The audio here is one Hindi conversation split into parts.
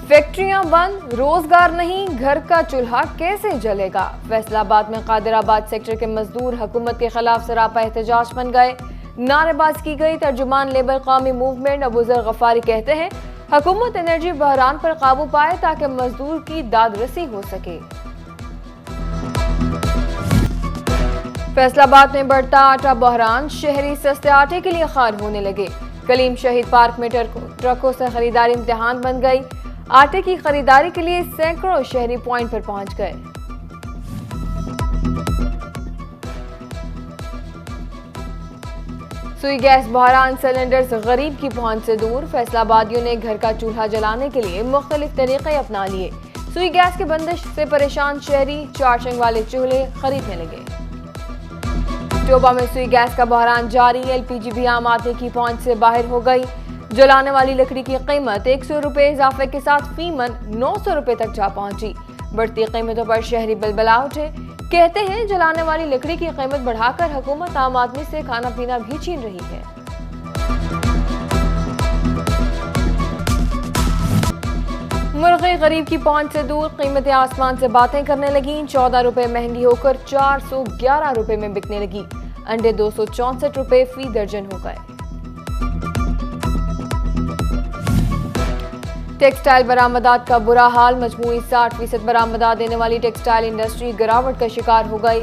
फैक्ट्रियां बंद, रोजगार नहीं, घर का चूल्हा कैसे जलेगा। फैसलाबाद में कादिराबाद सेक्टर के मजदूर हुकूमत के खिलाफ सरापा एहतजाज बन गए। नारेबाजी की गई। तर्जुमान लेबर कौमी मूवमेंट अबूजर गफारी कहते हैं हुकूमत एनर्जी बहरान पर काबू पाए ताकि मजदूर की दादरसी हो सके। फैसलाबाद में बढ़ता आटा बहरान, शहरी सस्ते आटे के लिए खार होने लगे। कलीम शहीद पार्क में ट्रकों से खरीदारी इम्तिहान बन गई। आटे की खरीदारी के लिए सैकड़ों शहरी पॉइंट पर पहुंच गए। सुई गैस बहरान, सिलेंडर्स गरीब की पहुंच से दूर। फैसलाबादियों ने घर का चूल्हा जलाने के लिए मुख्तलिफ तरीके अपना लिए। सुई गैस की बंदिश से परेशान शहरी चारशंग वाले चूल्हे खरीदने लगे। टोबा में सुई गैस का बहरान जारी। एलपीजी भी आम आदमी की पहुंच से बाहर हो गई। जलाने वाली लकड़ी की कीमत 100 रुपए इजाफे के साथ फीमन 900 रुपए तक जा पहुंची। बढ़ती कीमतों पर शहरी बलबला उठे। कहते हैं जलाने वाली लकड़ी की कीमत बढ़ाकर हुकूमत आम आदमी से खाना पीना भी छीन रही है। मुर्गी गरीब की पहुंच से दूर। कीमतें आसमान से बातें करने लगी। 14 रुपए महंगी होकर 411 रुपए में बिकने लगी। अंडे 264 रुपए फी दर्जन हो गए। टेक्सटाइल बरामदात का बुरा हाल। मजमूई 60% बरामदात देने वाली टेक्सटाइल इंडस्ट्री गिरावट का शिकार हो गई।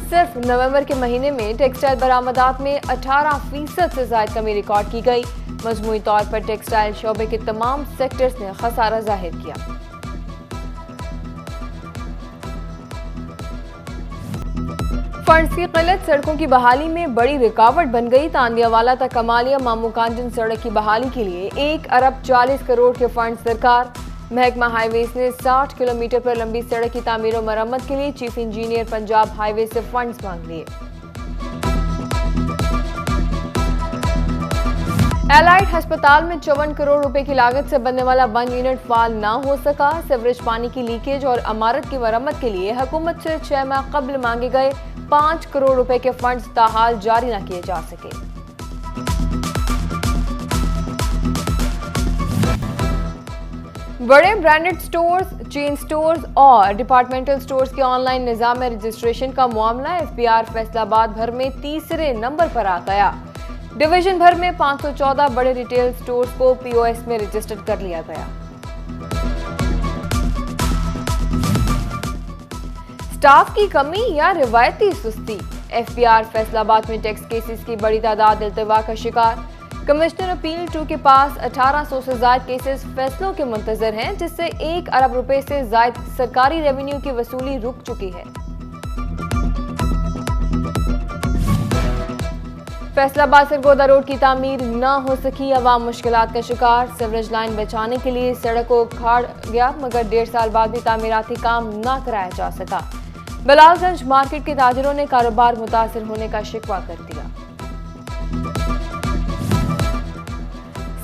सिर्फ नवंबर के महीने में टेक्सटाइल बरामदात में 18% से ज्यादा कमी रिकॉर्ड की गई। मजमूई तौर पर टेक्सटाइल शोबे के तमाम सेक्टर्स ने खसारा जाहिर किया। फंड्स की किल्लत सड़कों की बहाली में बड़ी रुकावट बन गई। तांदियावाला तक कमालिया मामू कांजन सड़क की बहाली के लिए 1 अरब 40 करोड़ के फंड्स दरकार। महकमा हाईवेज ने 60 किलोमीटर पर लंबी सड़क की तामीर और मरम्मत के लिए चीफ इंजीनियर पंजाब हाईवे से फंड्स मांग लिए। एलाइट अस्पताल में 54 करोड़ रुपए की लागत से बनने वाला 1 यूनिट फाल ना हो सका। सीवरेज पानी की लीकेज और इमारत की मरम्मत के लिए हुकूमत से 6 माह कबल मांगे गए 5 करोड़ रुपए के फंड्स ताहाल जारी न किए जा सके। बड़े ब्रांडेड स्टोर्स, चेन स्टोर्स और डिपार्टमेंटल स्टोर्स के ऑनलाइन निजाम में रजिस्ट्रेशन का मामला एफपीआर फैसलाबाद भर में तीसरे नंबर पर आ गया। डिवीजन भर में 514 बड़े रिटेल स्टोर्स को पीओएस में रजिस्टर कर लिया गया। स्टाफ की कमी या रिवायती सुस्ती। एफपीआर फैसलाबाद में टैक्स केसेस की बड़ी तादाद इल्तवा का शिकार। कमिश्नर अपील 2 के पास 1800 से ज्यादा केसेस फैसलों के मुंतजर हैं, जिससे 1 अरब रुपए से ज्यादा सरकारी रेवेन्यू की वसूली रुक चुकी है। फैसलाबाद सरगोदा रोड की तामीर न हो सकी। अवाम मुश्किलात का शिकार। सीवरेज लाइन बचाने के लिए सड़क को उखाड़ गया, मगर 1.5 साल बाद भी तामीराती काम न कराया जा सका। बलालगंज मार्केट के ताजिरों ने कारोबार मुतासिर होने का शिकवा कर दिया।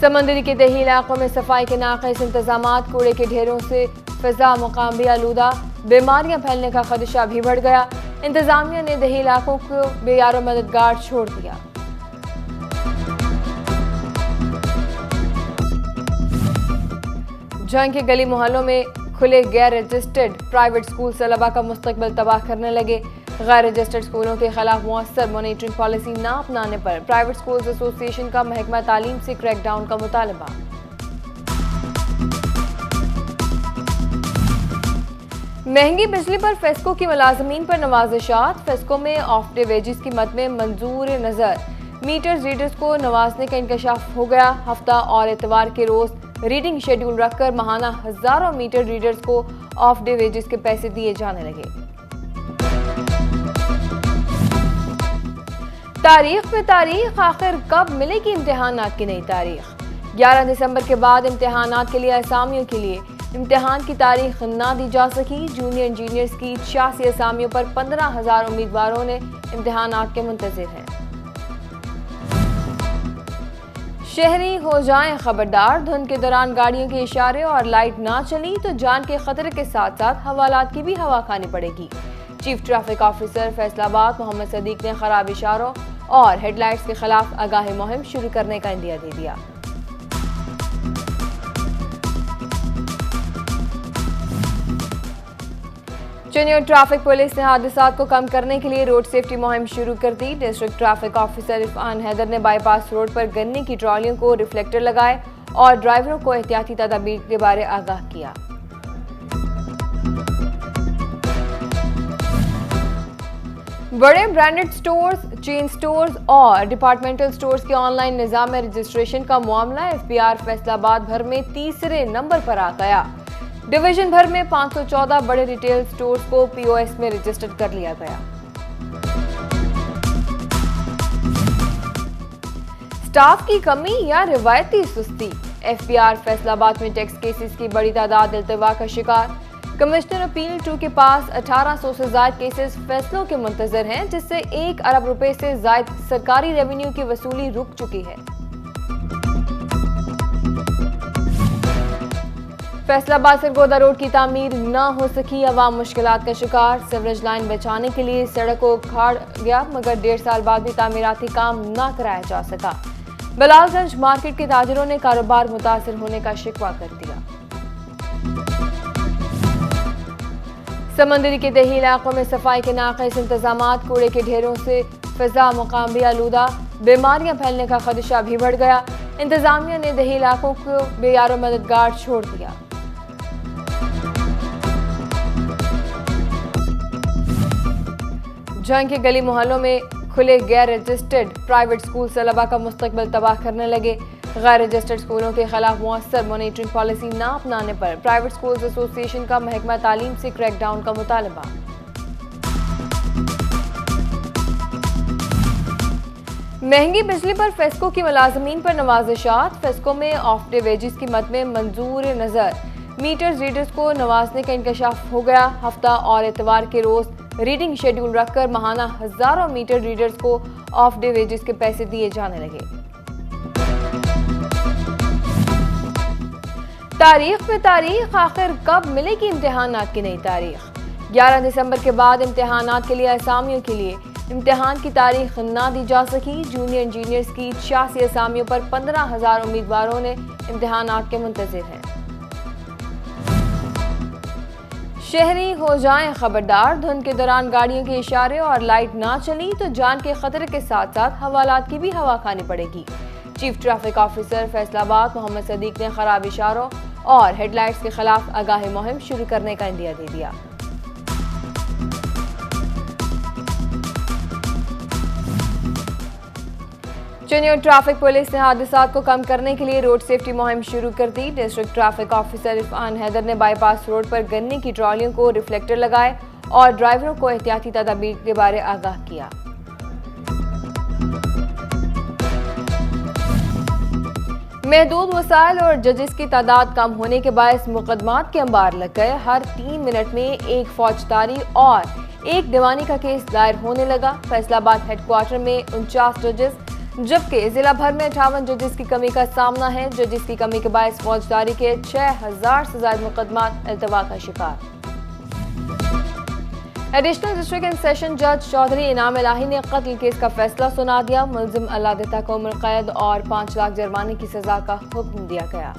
समंदरी के दही इलाकों में सफाई के नाक़िस इंतजामात। कूड़े के ढेरों से फिजा मुकाम भी आलूदा। बीमारियां फैलने का खदशा भी बढ़ गया। इंतजामिया ने दही इलाकों को बेयारो मददगार छोड़ दिया। जंग के गली मोहल्लों में खुले गैर रजिस्टर्ड प्राइवेट स्कूल तलबा का मुस्तकबिल तबाह करने लगे। गैर रजिस्टर्ड स्कूलों के खिलाफ मुअस्सर मॉनिटरिंग पॉलिसी न अपनाने पर प्राइवेट स्कूल्स एसोसिएशन का महकमा तालीम से क्रैकडाउन का मुतालबा। महंगी बिजली पर फेस्को की मुलाजमीन पर नवाजिशात। फेस्को में ऑफ डे वेजेस की मद में मंजूर नजर मीटर्स रीडर्स को नवाजने का इंकशाफ हो गया। हफ्ता और इतवार के रोज रीडिंग शेड्यूल रखकर माहाना हजारों मीटर रीडर्स को ऑफ डे वेजेस के पैसे दिए जाने लगे। तारीख पे तारीख, आखिर कब मिलेगी इम्तिहानात की नई तारीख। 11 दिसंबर के बाद इम्तिहानात के लिए असामियों के लिए इम्तिहान की तारीख ना दी जा सकी। जूनियर इंजीनियर्स की 86 असामियों पर 15,000 उम्मीदवारों ने इम्तिहानात के मुंतजिर हैं। शहरी हो जाएं खबरदार। धुंध के दौरान गाड़ियों के इशारे और लाइट ना चली तो जान के खतरे के साथ साथ हवालात की भी हवा खानी पड़ेगी। Chief traffic officer Faisalabad Mohammad Sadiq ने खराब इशारों और हेडलाइट्स के खिलाफ आगाही मुहिम शुरू करने का इंदिया दे दिया। चेन्नई ट्रैफिक पुलिस ने हादसात को कम करने के लिए रोड सेफ्टी मुहिम शुरू कर दी। District traffic officer Irfan Haider ने बाईपास रोड पर गन्ने की ट्रॉलियों को रिफ्लेक्टर लगाए और ड्राइवरों को एहतियाती तदाबीर के बारे आगाह किया। बड़े ब्रांडेड स्टोर्स, चेन स्टोर्स और डिपार्टमेंटल स्टोर्स के ऑनलाइन निजाम में रजिस्ट्रेशन का मामला FBR फैसलाबाद भर में तीसरे नंबर पर आ गया। डिवीजन भर में 514 बड़े रिटेल स्टोर्स को POS में रजिस्टर्ड कर लिया गया। स्टाफ की कमी या रिवायती सुस्ती, FBR फैसलाबाद में टैक्स केसेस की बड़ी तादाद इल्तिवा का शिकार। कमिश्नर अपील 2 के पास 1800 से ज्यादा केसेस फैसलों के मुंतजर हैं, जिससे 1 अरब रुपए से ज्यादा सरकारी रेवेन्यू की वसूली रुक चुकी है। फैसलाबाद सरगोदा रोड की तामीर न हो सकी, अवाम मुश्किलात का शिकार। सीवरेज लाइन बचाने के लिए सड़क को उखाड़ गया, मगर 1.5 साल बाद भी तामीराती काम न कराया जा सका। बलालगंज मार्केट के ताजिरों ने कारोबार मुतासिर होने का शिकवा कर दिया। समंदरी के दही इलाकों में सफाई के नाक़िस इंतजामात, कूड़े के ढेरों से फिजा मुकाम भी आलूदा, बीमारियां फैलने का खदशा भी बढ़ गया। इंतजामिया ने दही इलाकों को बेयारो मददगार छोड़ दिया। जंग के गली मोहल्लों में खुले गैर रजिस्टर्ड प्राइवेट स्कूल तलबा का मुस्तकबिल तबाह करने लगे। गैर रजिस्टर्ड स्कूलों के खिलाफ मुअस्सर मॉनिटरिंग पॉलिसी न अपनाने पर प्राइवेट स्कूल्स एसोसिएशन का महकमा तालीम से क्रैकडाउन का मुतालबा। महंगी बिजली पर फेस्को की मुलाजमीन पर नवाजिशात, फेस्को में ऑफ डे वेजेस की मद में मंजूर नजर। मीटर्स रीडर्स को नवाजने का इंकशाफ हो गया। हफ्ता और इतवार के रोज रीडिंग शेड्यूल रखकर माहाना हजारों मीटर रीडर्स को ऑफ डे वेजेस के पैसे दिए जाने लगे। तारीख पे तारीख, आखिर कब मिलेगी इम्तिहानात की नई तारीख? 11 दिसंबर के बाद इम्तिहानात के लिए असामियों के लिए इम्तिहान की तारीख ना दी जा सकी। जूनियर इंजीनियर्स की 86 असामियों पर 15,000 उम्मीदवारों ने इम्तिहानात के मुंतजिर हैं। शहरी हो जाएं खबरदार, धुंध के दौरान गाड़ियों के इशारे और लाइट ना चली तो जान के खतरे के साथ साथ हवालात की भी हवा खानी पड़ेगी। Chief traffic officer Faisalabad Mohammad Sadiq ने खराब इशारों और हेडलाइट्स के खिलाफ आगाही मुहिम शुरू करने का इंदिया दे दिया। चेन्नई ट्रैफिक पुलिस ने हादसात को कम करने के लिए रोड सेफ्टी मुहिम शुरू कर दी। District traffic officer Irfan Haider ने बाईपास रोड पर गन्ने की ट्रॉलियों को रिफ्लेक्टर लगाए और ड्राइवरों को एहतियाती तदाबीर के बारे आगाह किया। महदूद वसाइल और जजेस की तादाद कम होने के बायस मुकदमात के अंबार लग गए। हर 3 मिनट में एक फौजदारी और एक दीवानी का केस दायर होने लगा। फैसलाबाद हेडक्वार्टर में 49 जजेस, जबकि जिला भर में 58 जजेस की कमी का सामना है। जजेस की कमी के बायस फौजदारी के 6000 से ज्यादा मुकदमात इल्तवा का शिकार। एडिशनल डिस्ट्रिक्ट एंड सेशन जज चौधरी इनाम इलाही ने कत्ल केस का फैसला सुना दिया। मुलजिम अल्लादिता को उम्र कैद और 5 लाख जुर्माने की सजा का हुक्म दिया गया।